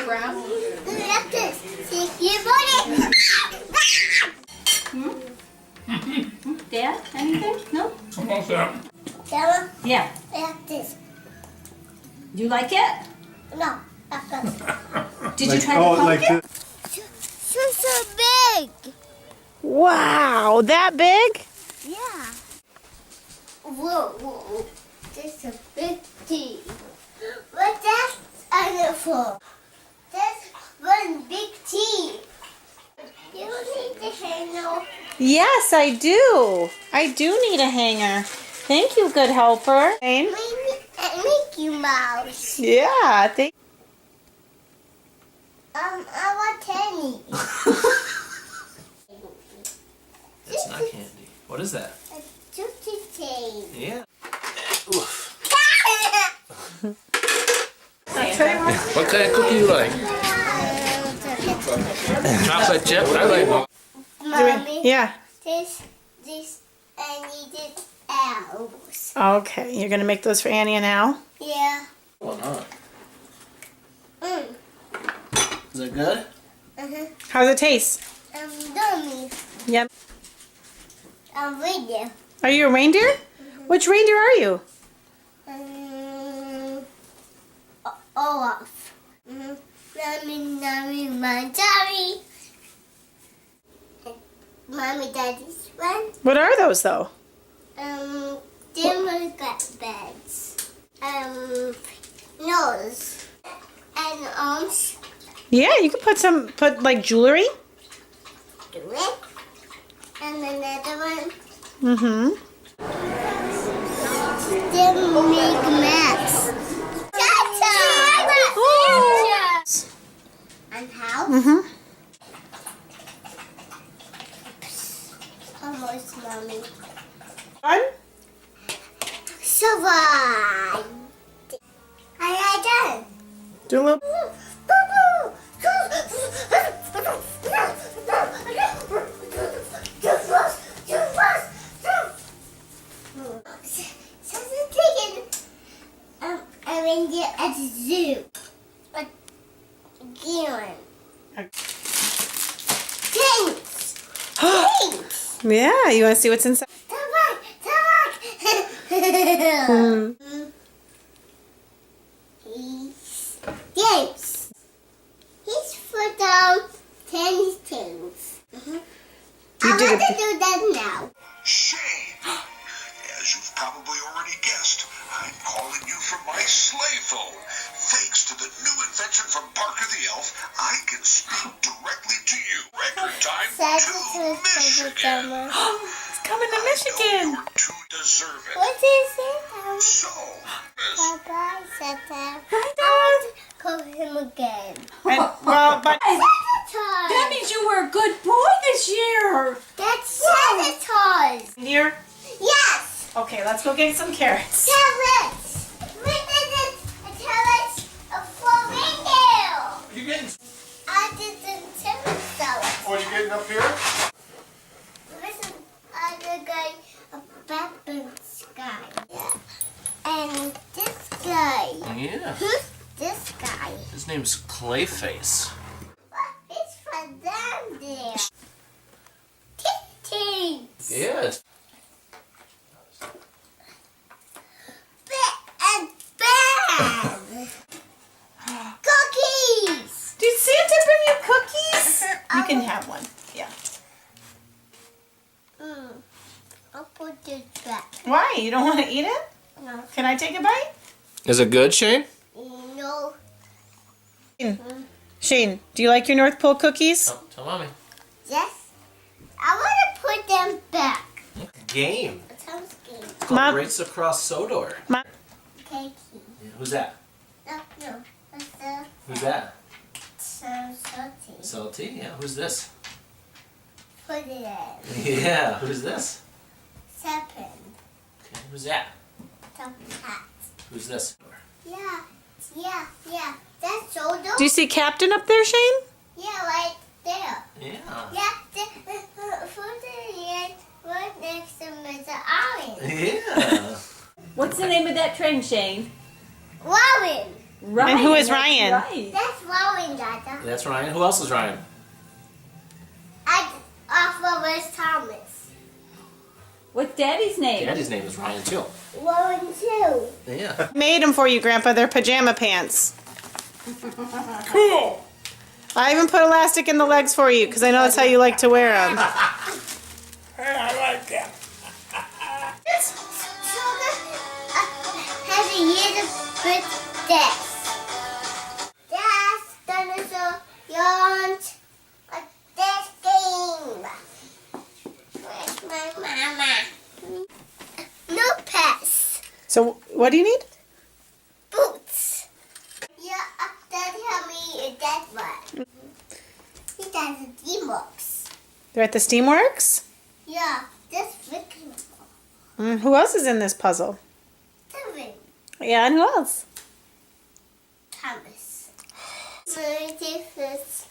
grab? Like this. See, you body. Dad, anything? No? Almost there. Della, Yeah. like this. Do you like it? No, like this. Did you try the pumpkin? So big. Wow, that big? Yeah. Whoa. This is a big tea. What's that other for? That's one big tea. You need the handle. Yes, I do. I do need a hanger. Thank you, good helper. Mickey Mouse. Yeah, thank I want candy. It's not candy. What is that? A tootsie chain. Yeah. What kind of cookie you like? Chocolate chip? I like. Mommy, Yeah. this, I needed owls. Okay, you're gonna make those for Annie and Al? Yeah. Well, not. Mm. Is it good? How's it taste? Dummy. Yep. I'm with you. Are you a reindeer? Which reindeer are you? Olaf. Mommy, Daddy. Mommy, Daddy's one. What are those though? They got beds. Nose. And arms. Yeah, you can put like jewelry. Do it. And another one. Mm-hmm. They make maps. And how? Mm-hmm. Almost, Mommy. Fun? Survive. I done. Do a little. Reindeer at the zoo. Again. Thanks. Yeah, you want to see what's inside? Thanks. He's for the tennis things. I want to do that now. Shane, as you've probably already guessed, I'm calling you from my sleigh phone. Thanks to the new invention from Parker the Elf, I can speak directly to you. Record time to Michigan. It's coming to I know Michigan. you two deserve it. What is it? So, Miss Bye-bye, Santa. I want to call him again. Well, but That means you were a good boy this year. That's Santa Claus. dear. Yes. Okay, let's go get some carrots. Carrots. Carrots for reindeer. You getting? I didn't tell myself. Oh, you getting up here? Listen, other guy, a Batman's guy. Yeah. And this guy. Yeah. Who's this guy? His name's Clayface. It's for them there. Ting. Yes. And bad. Cookies. Did Santa bring you cookies? You can have one. Yeah. I'll put this back. Why? You don't want to eat it? No. Can I take a bite? Is it good, Shane? No. Shane, do you like your North Pole cookies? Oh, tell mommy. Yes. I want to put them back. Game. It sounds good. It's called Mom. Race Across Sodor. Cakey. Yeah, who's that? No. What's the Who's that? salty? Salty? Yeah, who's this? Put it in. Yeah, who's this? 7. Okay, who's that? Top hat. Who's this? Yeah. That's shoulder. Do you see Captain up there, Shane? Yeah, right there. Yeah. Yeah, put it in right next to Mr. Orange. Yeah. What's the name of that train, Shane? Ryan. Ryan. And who is that's Ryan? Right. That's Ryan, Daddy. Dada. That's Ryan. Who else is Ryan? And also was Thomas. What's Daddy's name? Daddy's name is Ryan too. 1 and 2. Yeah. Made them for you, Grandpa. They're pajama pants. Cool. I even put elastic in the legs for you because I know that's how you like to wear them. Hey, I like that. This sugar has a year with this. That's dinosaur yawns like this game. Where's my mama? No pets. So, what do you need? Boots. Yeah, Daddy help me that one. He does the D-Box. They're at the Steamworks? Yeah, this Vicky. Who else is in this puzzle? Seven. Yeah, and who else? Thomas. My difference